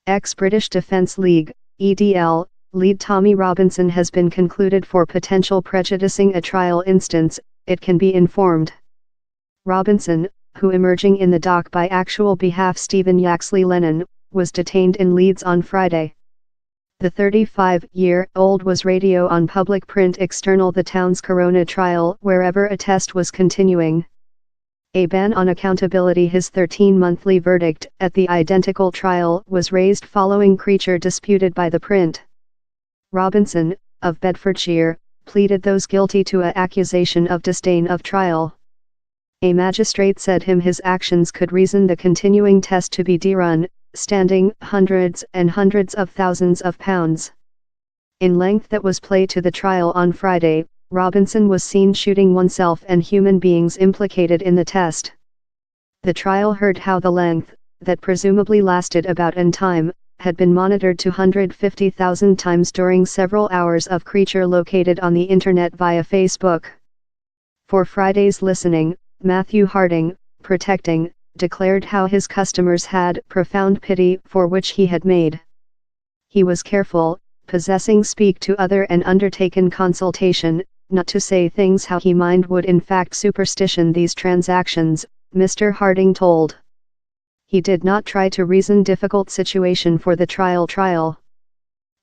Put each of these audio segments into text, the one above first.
Ex-British Defence League, EDL, lead Tommy Robinson has been concluded for potential prejudicing a trial instance, it can be informed. Robinson, who emerging in the dock by actual behalf Stephen Yaxley Lennon, was detained in Leeds on Friday. The 35-year-old was radio on public print external the town's corona trial wherever a test was continuing. A ban on accountability. His 13-monthly verdict at the identical trial was raised following creature disputed by the print. Robinson, of Bedfordshire, pleaded those guilty to a accusation of disdain of trial. A magistrate said his actions could reason the continuing test to be derun, standing hundreds and hundreds of thousands of pounds. In length that was played to the trial on Friday, Robinson was seen shooting oneself and human beings implicated in the test. The trial heard how the length, that presumably lasted about an time, had been monitored 250,000 times during several hours of creature located on the internet via Facebook. For Friday's listening, Matthew Harding, protecting, declared how his customers had profound pity for which he had made. He was careful, possessing speak to other and undertaken consultation, not to say things how he mind would in fact superstition these transactions, Mr. Harding told. He did not try to reason difficult situation for the trial.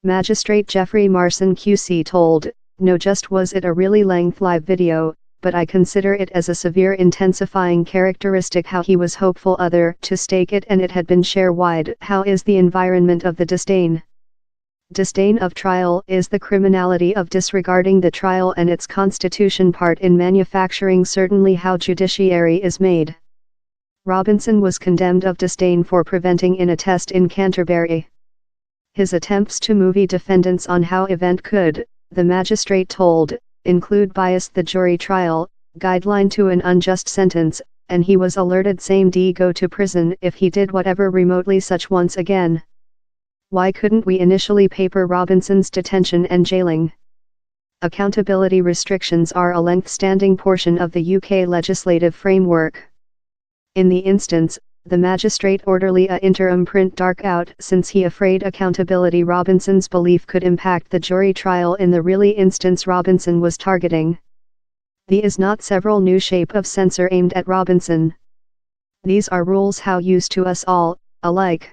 Magistrate Geoffrey Marson QC told, no just was it a really length live video, but I consider it as a severe intensifying characteristic how he was hopeful other to stake it and it had been share wide how is the environment of the disdain. Disdain of trial is the criminality of disregarding the trial and its constitution part in manufacturing certainly how judiciary is made. Robinson was condemned of disdain for preventing in a test in Canterbury. His attempts to movie defendants on how event could, the magistrate told, include bias the jury trial, guideline to an unjust sentence, and he was alerted same-day go to prison if he did whatever remotely such once again. Why couldn't we initially paper Robinson's detention and jailing? Accountability restrictions are a length-standing portion of the UK legislative framework. In the instance, the magistrate orderly a interim print dark out since he afraid accountability Robinson's belief could impact the jury trial in the really instance Robinson was targeting. The is not several new shape of censor aimed at Robinson. These are rules how used to us all, alike.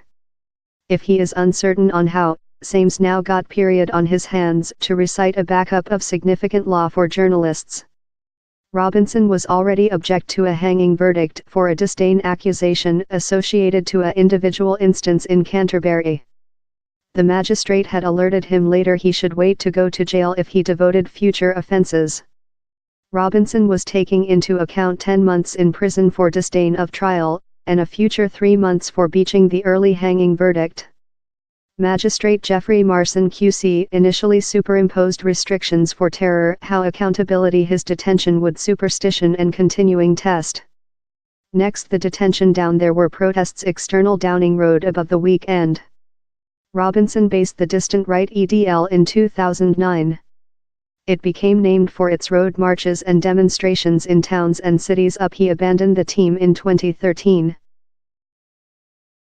If he is uncertain on how, same's now got period on his hands to recite a backup of significant law for journalists. Robinson was already object to a hanging verdict for a disdain accusation associated to a individual instance in Canterbury. The magistrate had alerted him later he should wait to go to jail if he devoted future offences. Robinson was taking into account 10 months in prison for disdain of trial, and a future 3 months for breaching the early hanging verdict. Magistrate Geoffrey Marson QC initially superimposed restrictions for terror how accountability his detention would superstition and continuing test. Next the detention down there were protests external Downing Road above the weekend. Robinson based the distant right EDL in 2009. It became named for its road marches and demonstrations in towns and cities up he abandoned the team in 2013.